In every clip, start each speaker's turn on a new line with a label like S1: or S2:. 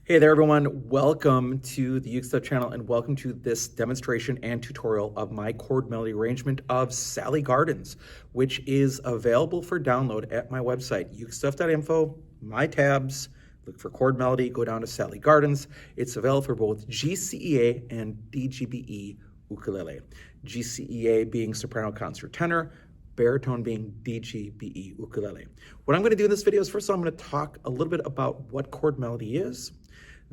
S1: Hey there everyone, welcome to the Uke Stuff channel and welcome to this demonstration and tutorial of my chord melody arrangement of Salley Gardens, which is available for download at my website, ukestuff.info, my tabs, look for chord melody, go down to Salley Gardens. It's available for both GCEA and DGBE ukulele. GCEA being soprano concert tenor, baritone being DGBE ukulele. What I'm going to do in this video is first of all, I'm going to talk a little bit about what chord melody is.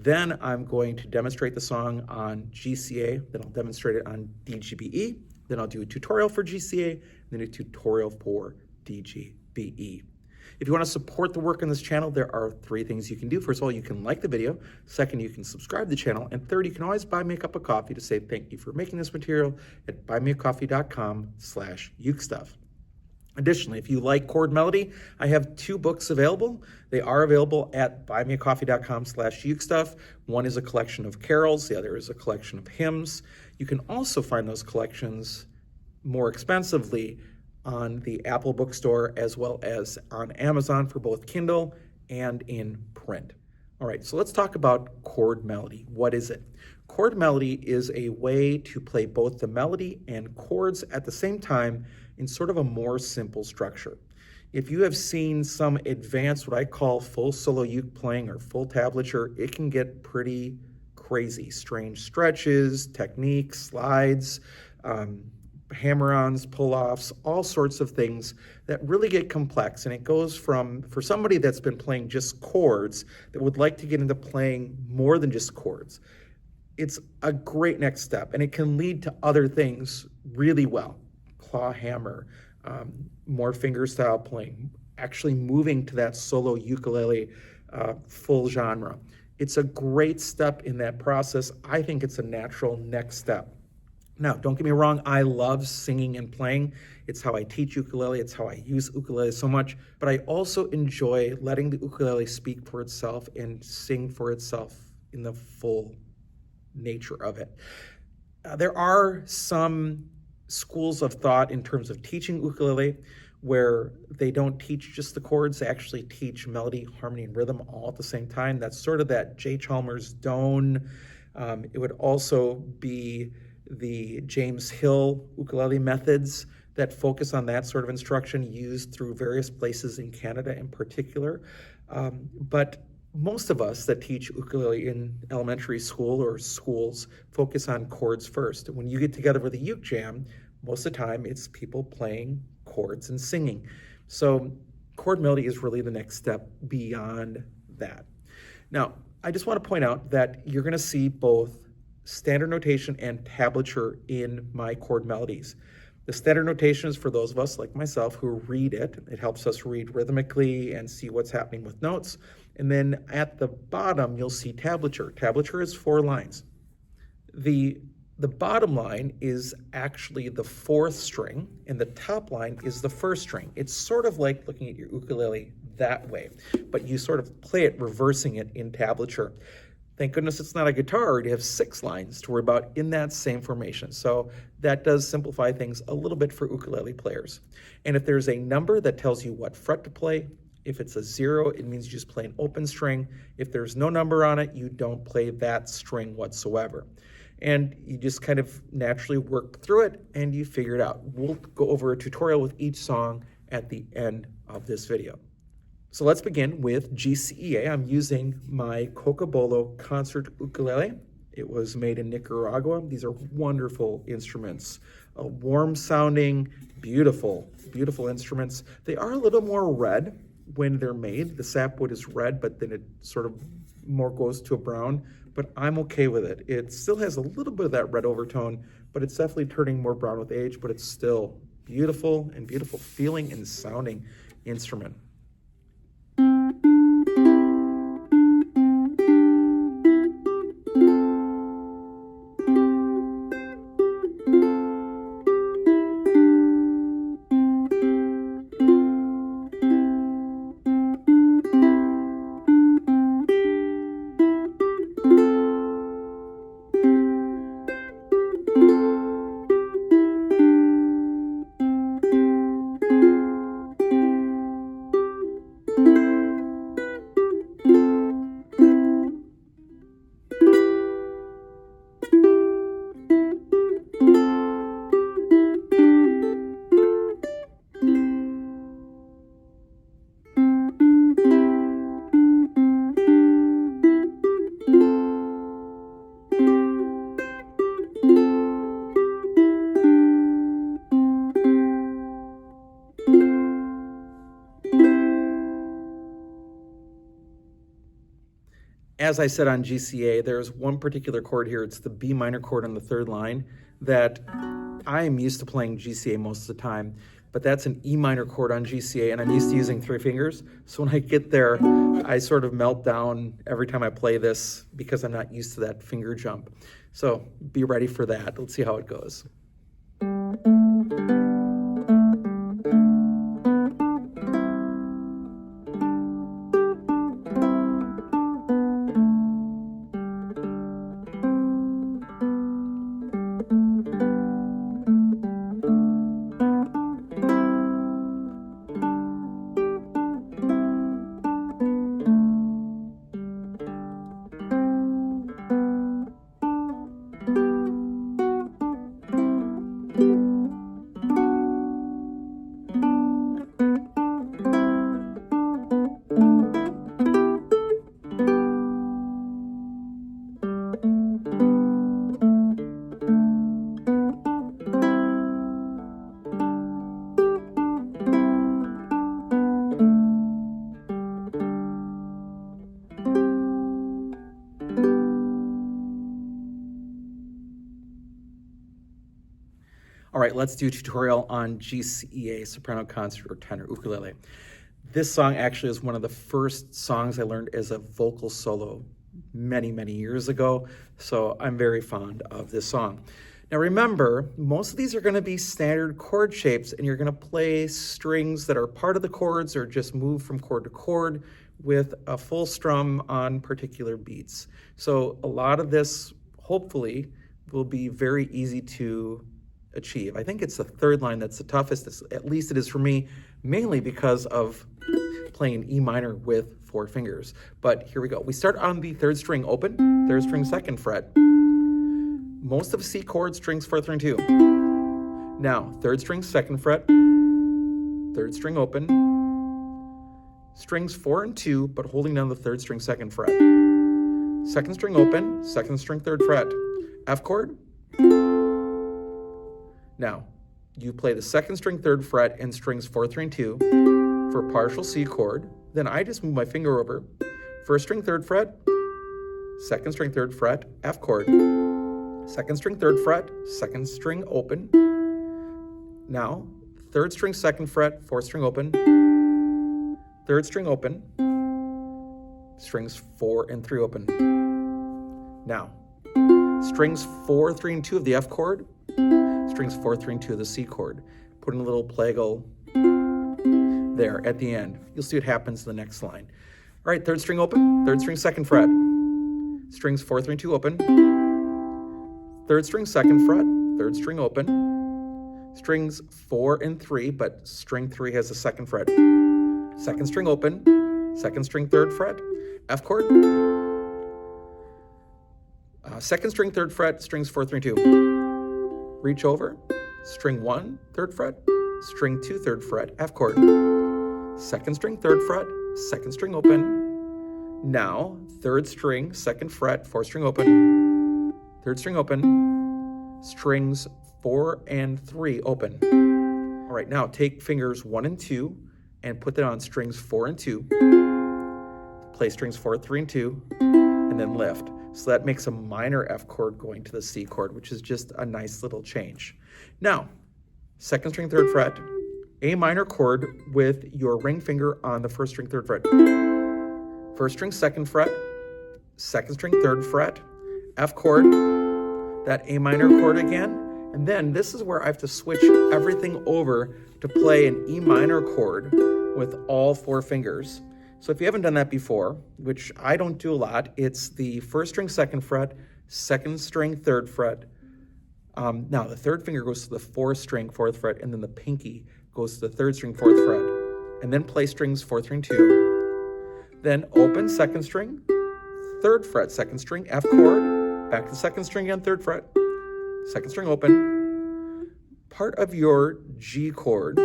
S1: Then I'm going to demonstrate the song on GCA, then I'll demonstrate it on DGBE, then I'll do a tutorial for GCA, then a tutorial for DGBE. If you want to support the work on this channel, there are three things you can do. First of all, you can like the video. Second, you can subscribe to the channel. And third, you can always buy me a cup of coffee to say thank you for making this material at buymeacoffee.com/ukestuff. Additionally, if you like chord melody, I have two books available. They are available at buymeacoffee.com/ukestuff. One is a collection of carols, the other is a collection of hymns. You can also find those collections more expensively on the Apple bookstore as well as on Amazon for both Kindle and in print. All right, so let's talk about chord melody. What is it? Chord melody is a way to play both the melody and chords at the same time in sort of a more simple structure. If you have seen some advanced, what I call full solo uke playing or full tablature, it can get pretty crazy. Strange stretches, techniques, slides, hammer-ons, pull-offs, all sorts of things that really get complex. And it goes from, for somebody that's been playing just chords that would like to get into playing more than just chords, it's a great next step, and it can lead to other things really well. Claw hammer, more fingerstyle playing, actually moving to that solo ukulele full genre. It's a great step in that process. I think it's a natural next step. Now, don't get me wrong, I love singing and playing. It's how I teach ukulele, it's how I use ukulele so much, but I also enjoy letting the ukulele speak for itself and sing for itself in the full nature of it. There are some schools of thought in terms of teaching ukulele where they don't teach just the chords, they actually teach melody, harmony, and rhythm all at the same time. That's sort of that J. Chalmers Doane. It would also be the James Hill ukulele methods that focus on that sort of instruction used through various places in Canada in particular. But most of us that teach ukulele in elementary school or schools focus on chords first. When you get together with a uke jam, most of the time it's people playing chords and singing. So chord melody is really the next step beyond that. Now, I just want to point out that you're going to see both standard notation and tablature in my chord melodies. The standard notation is for those of us like myself who read it. It helps us read rhythmically and see what's happening with notes. And then at the bottom, you'll see tablature. Tablature is 4 lines. The bottom line is actually the 4th string, and the top line is the 1st string. It's sort of like looking at your ukulele that way, but you sort of play it reversing it in tablature. Thank goodness it's not a guitar. You have 6 lines to worry about in that same formation. So that does simplify things a little bit for ukulele players. And if there's a number that tells you what fret to play, if it's a 0, it means you just play an open string. If there's no number on it, you don't play that string whatsoever. And you just kind of naturally work through it and you figure it out. We'll go over a tutorial with each song at the end of this video. So let's begin with GCEA. I'm using my Cocobolo concert ukulele. It was made in Nicaragua. These are wonderful instruments, warm sounding, beautiful, beautiful instruments. They are a little more red when they're made. The sapwood is red, but then it sort of more goes to a brown, but I'm okay with it. It still has a little bit of that red overtone, but it's definitely turning more brown with age, but it's still beautiful and beautiful feeling and sounding instrument. As I said on GCEA, there's one particular chord here. It's the B minor chord on the third line that I am used to playing GCEA most of the time, but that's an E minor chord on GCEA, and I'm used to using 3 fingers. So when I get there, I sort of melt down every time I play this because I'm not used to that finger jump. So be ready for that. Let's see how it goes. All right, let's do a tutorial on GCEA, soprano concert or tenor ukulele. This song actually is one of the first songs I learned as a vocal solo many, many years ago, so I'm very fond of this song. Now remember, most of these are going to be standard chord shapes, and you're going to play strings that are part of the chords or just move from chord to chord with a full strum on particular beats. So a lot of this, hopefully, will be very easy to achieve. I think it's the third line that's the toughest, at least it is for me, mainly because of playing E minor with 4 fingers. But here we go. We start on the 3rd string open, 3rd string 2nd fret. Most of C chord strings 4th, 3, and 2. Now, 3rd string 2nd fret, 3rd string open, strings 4 and 2, but holding down the 3rd string 2nd fret. 2nd string open, 2nd string 3rd fret, F chord. Now, you play the 2nd string 3rd fret and strings 4, 3, and 2 for partial C chord. Then I just move my finger over, 1st string 3rd fret, 2nd string 3rd fret, F chord, 2nd string 3rd fret, 2nd string open. Now, 3rd string 2nd fret, 4th string open, 3rd string open, strings 4 and 3 open. Now, strings 4, 3, and 2 of the F chord, strings 4, 3, and 2 of the C chord. Put in a little plagal there at the end. You'll see what happens in the next line. All right, 3rd string open, 3rd string 2nd fret, strings 4, 3, and 2 open, 3rd string 2nd fret, 3rd string open, strings 4 and 3, but string 3 has a 2nd fret, 2nd string open, 2nd string 3rd fret, F chord, 2nd string 3rd fret, strings 4, 3, and 2. Reach over, string 1, 3rd fret, string 2, 3rd fret, F chord, 2nd string 3rd fret, 2nd string open. Now, 3rd string 2nd fret, 4th string open, 3rd string open, strings 4 and 3 open. All right, now take fingers 1 and 2 and put them on strings 4 and 2. Play strings 4, 3, and 2, and then lift. So that makes a minor F chord going to the C chord, which is just a nice little change. Now, 2nd string 3rd fret, A minor chord with your ring finger on the 1st string 3rd fret. 1st string 2nd fret, 2nd string 3rd fret, F chord, that A minor chord again, and then this is where I have to switch everything over to play an E minor chord with all 4 fingers. So if you haven't done that before, which I don't do a lot, it's the 1st string 2nd fret, 2nd string 3rd fret. Now the 3rd finger goes to the 4th string 4th fret, and then the pinky goes to the 3rd string 4th fret, and then play strings 4, 3, and 2. Then open 2nd string, 3rd fret, 2nd string, F chord, back to 2nd string again, 3rd fret, 2nd string open, part of your G chord,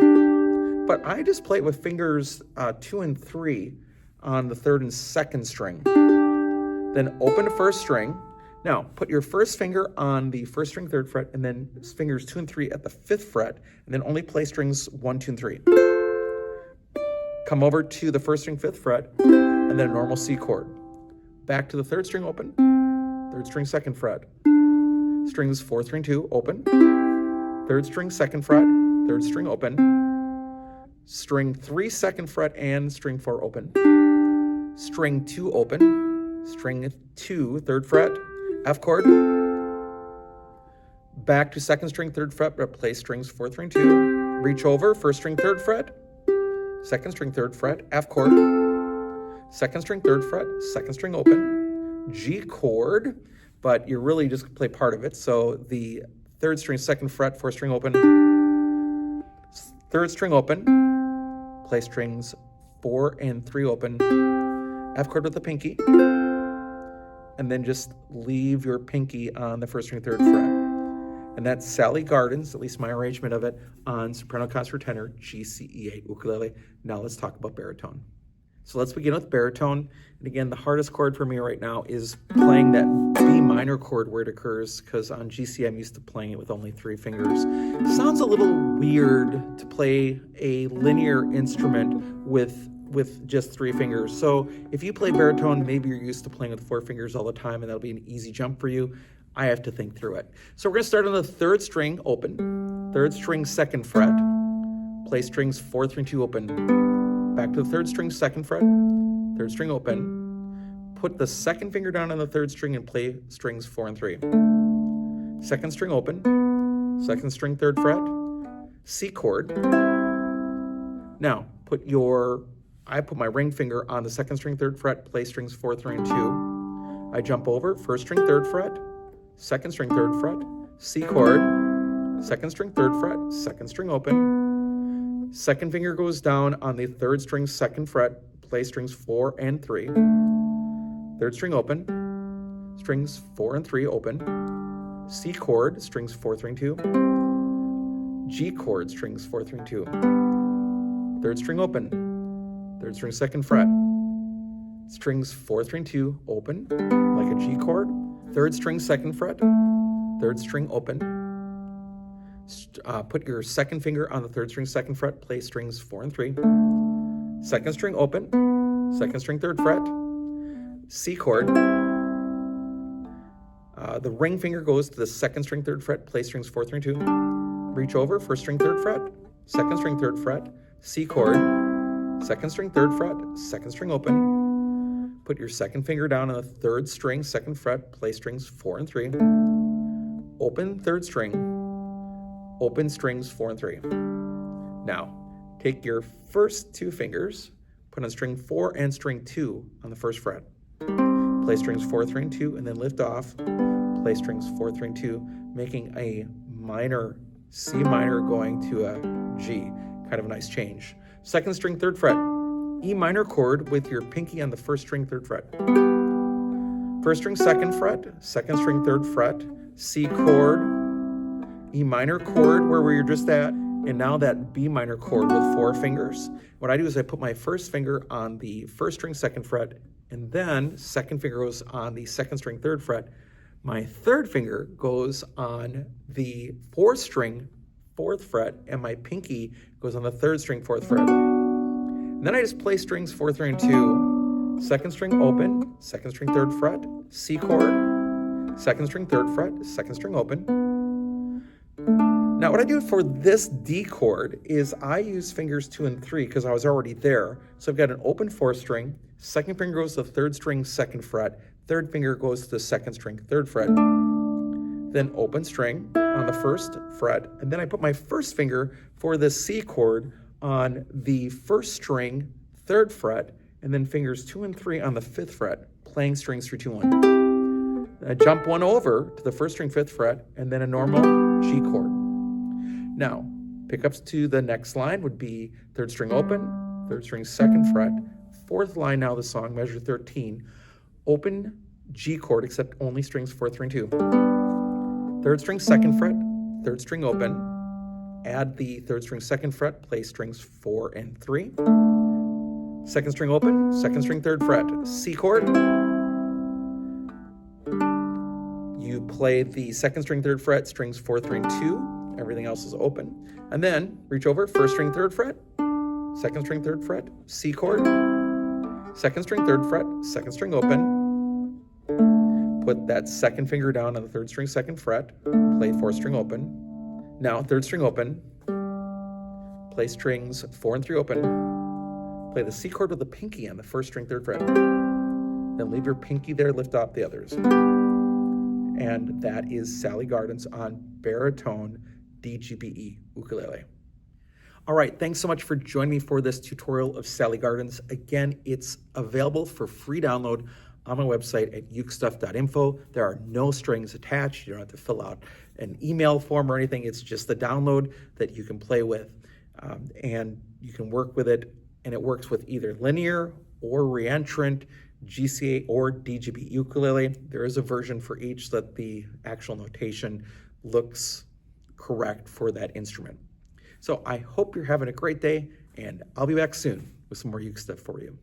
S1: but I just play it with fingers 2 and 3 on the 3rd and 2nd string. Then open the 1st string. Now, put your 1st finger on the 1st string 3rd fret, and then fingers 2 and 3 at the 5th fret, and then only play strings 1, 2, and 3. Come over to the 1st string 5th fret, and then a normal C chord. back to the third string open, third string second fret, strings 4, 3, and 2 open, third string second fret, third string open, string 3 second fret and string 4 open, string 2 open, string 2 third fret, F chord, back to second string third fret, but play strings 4, 3, and 2, reach over, first string third fret, second string third fret, F chord, second string third fret, second string open, G chord, but you really just play part of it. So the third string second fret, fourth string open, third string open, play strings 4 and 3 open, F chord with the pinky, and then just leave your pinky on the first string third fret. And that's Salley Gardens, at least my arrangement of it, on soprano concert tenor GCEA ukulele. Now let's talk about baritone. So let's begin with baritone. And again, the hardest chord for me right now is playing that B minor chord where it occurs, because on GC I'm used to playing it with only 3 fingers. Sounds a little weird to play a linear instrument with just 3 fingers. So if you play baritone, maybe you're used to playing with 4 fingers all the time and that'll be an easy jump for you. I have to think through it. So we're gonna start on the third string open, third string second fret, play strings 4, 3, and 2 open, back to the third string second fret, third string open, put the second finger down on the third string and play strings 4 and 3. Second string open, second string third fret, C chord. Now I put my ring finger on the second string third fret, play strings 4, 3, and 2. I jump over, first string third fret, second string third fret, C chord, second string third fret, second string open, second finger goes down on the third string second fret, play strings 4 and 3, third string open, strings 4 and 3 open, C chord, strings 4, 3, and 2, G chord, strings 4, 3, and 2, third string open, third string second fret, strings 4, 3, and 2 open, like a G chord, third string second fret, third string open, put your second finger on the third string second fret, play strings 4 and 3, second string open, second string third fret, C chord, the ring finger goes to the second string third fret, play strings 4, 3, and 2, reach over, first string third fret, second string third fret, C chord, second string third fret, second string open, put your second finger down on the third string, second fret, play strings 4 and 3, open third string, open strings 4 and 3. Now, take your first 2 fingers, put on string 4 and string 2 on the first fret, play strings 4, 3, and 2, and then lift off, play strings 4, 3, and 2, making a minor, C minor going to a G, kind of a nice change. Second string third fret, E minor chord with your pinky on the first string third fret. First string second fret, second string third fret, C chord, E minor chord where we were just at, and now that B minor chord with 4 fingers. What I do is I put my first finger on the first string second fret, and then second finger goes on the second string third fret. My third finger goes on the fourth string fourth fret, and my pinky goes on the third string fourth fret. And then I just play strings 4, 3, and 2. Second string open, second string third fret, C chord, second string third fret, second string open. Now what I do for this D chord is I use fingers 2 and 3 because I was already there. So I've got an open 4th string, second finger goes to the third string second fret, third finger goes to the second string third fret, then open string on the first fret, and then I put my first finger for the C chord on the first string, third fret, and then fingers 2 and 3 on the 5th fret, playing strings 3, 2, 1. I jump one over to the first string, 5th fret, and then a normal G chord. Now, pickups to the next line would be third string open, third string second fret, 4th line now the song, measure 13, open G chord, except only strings 4, 3, and 2. Third string second fret, third string open, add the third string second fret, play strings 4 and 3. Second string open, second string third fret, C chord. You play the second string third fret, strings 4, 3, and 2. Everything else is open. And then reach over, first string third fret, second string third fret, C chord. Second string third fret, second string open. Put that second finger down on the 3rd string 2nd fret, play 4th string open. Now 3rd string open, play strings 4 and 3 open, play the C chord with the pinky on the 1st string 3rd fret. Then leave your pinky there, lift off the others. And that is Salley Gardens on baritone DGBE ukulele. All right, thanks so much for joining me for this tutorial of Salley Gardens. Again, it's available for free download on my website at ukestuff.info. There are no strings attached. You don't have to fill out an email form or anything. It's just the download that you can play with, and you can work with it, and it works with either linear or reentrant, GCEA or DGBE ukulele. There is a version for each so that the actual notation looks correct for that instrument. So I hope you're having a great day, and I'll be back soon with some more uke stuff for you.